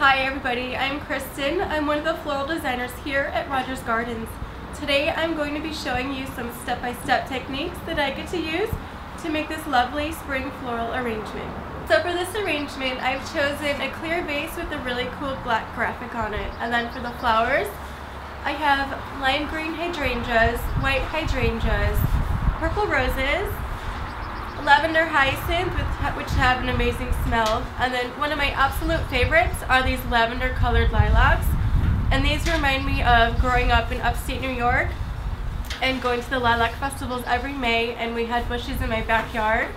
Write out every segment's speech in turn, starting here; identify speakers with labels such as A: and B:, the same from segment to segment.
A: Hi everybody, I'm Kristen. I'm one of the floral designers here at Rogers Gardens. Today I'm going to be showing you some step-by-step techniques that I get to use to make this lovely spring floral arrangement. So for this arrangement, I've chosen a clear vase with a really cool black graphic on it. And then for the flowers, I have lime green hydrangeas, white hydrangeas, purple roses, lavender hyacinth, which have an amazing smell, and then one of my absolute favorites are these lavender colored lilacs, and these remind me of growing up in upstate New York and going to the lilac festivals every May, and we had bushes in my backyard.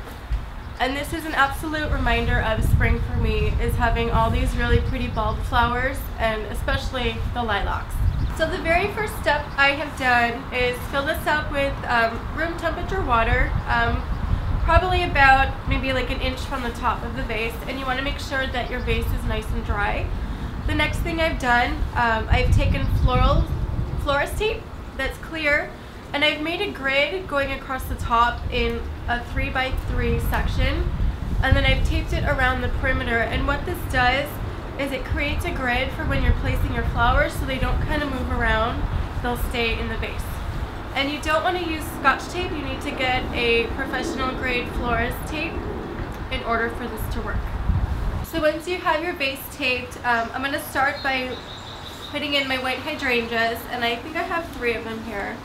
A: And this is an absolute reminder of spring for me, is having all these really pretty bulb flowers, and especially the lilacs. So the very first step I have done is fill this up with room temperature water, probably about maybe like an inch from the top of the vase, and you want to make sure that your vase is nice and dry. The next thing I've done, I've taken florist tape that's clear, and I've made a grid going across the top in a 3x3 section, and then I've taped it around the perimeter. And what this does is it creates a grid for when you're placing your flowers so they don't kind of move around, they'll stay in the vase. And you don't want to use Scotch tape, you need to get a professional grade florist tape in order for this to work. So once you have your vase taped, I'm going to start by putting in my white hydrangeas, and I think I have 3 of them here.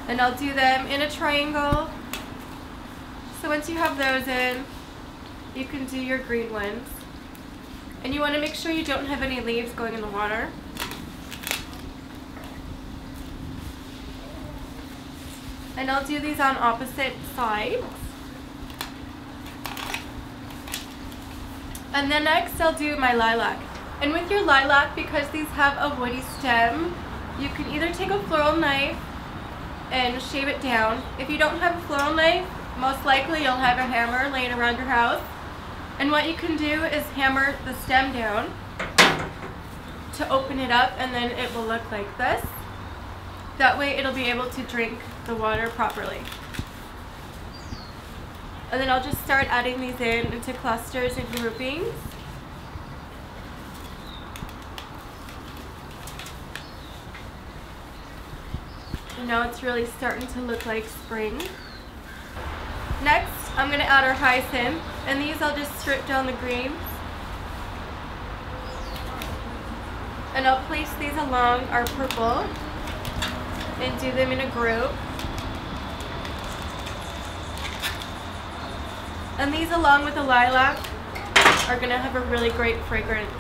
A: And I'll do them in a triangle. So once you have those in, you can do your green ones. And you want to make sure you don't have any leaves going in the water. And I'll do these on opposite sides. And then next I'll do my lilac. And with your lilac, because these have a woody stem, you can either take a floral knife and shave it down. If you don't have a floral knife, most likely you'll have a hammer laying around your house. And what you can do is hammer the stem down to open it up, and then it will look like this. That way it'll be able to drink the water properly. And then I'll just start adding these into clusters and groupings. And now it's really starting to look like spring. Next, I'm going to add our hyacinth, and these I'll just strip down the greens. And I'll place these along our purple and do them in a group. And these, along with the lilac, are going to have a really great fragrance.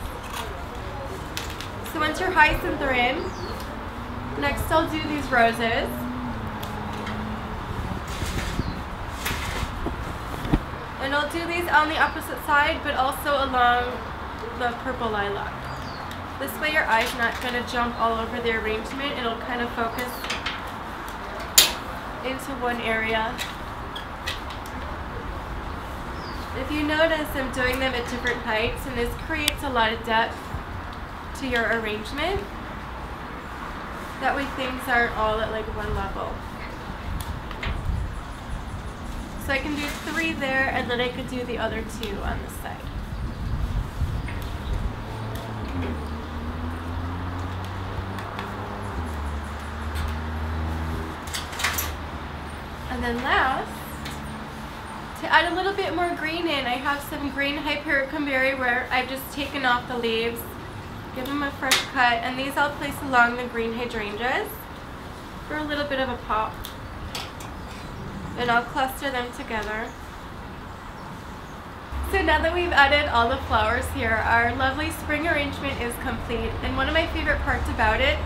A: So once your hyacinth are in, next I'll do these roses. And I'll do these on the opposite side, but also along the purple lilac. This way your eye's not going to jump all over the arrangement. It'll kind of focus into one area. If you notice, I'm doing them at different heights, and this creates a lot of depth to your arrangement. That way things aren't all at like one level. So I can do 3 there, and then I could do the other 2 on this side. And then last, to add a little bit more green in, I have some green hypericum berry where I've just taken off the leaves, give them a fresh cut, and these I'll place along the green hydrangeas for a little bit of a pop. And I'll cluster them together. So now that we've added all the flowers here, our lovely spring arrangement is complete. And one of my favorite parts about it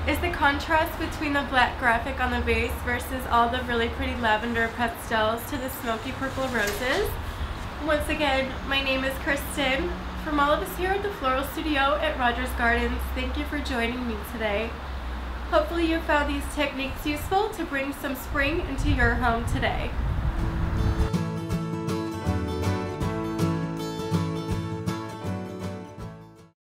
A: is the contrast between the black graphic on the vase versus all the really pretty lavender pastels to the smoky purple roses. Once again, my name is Kristen. From all of us here at the Floral Studio at Rogers Gardens, thank you for joining me today. Hopefully you found these techniques useful to bring some spring into your home today.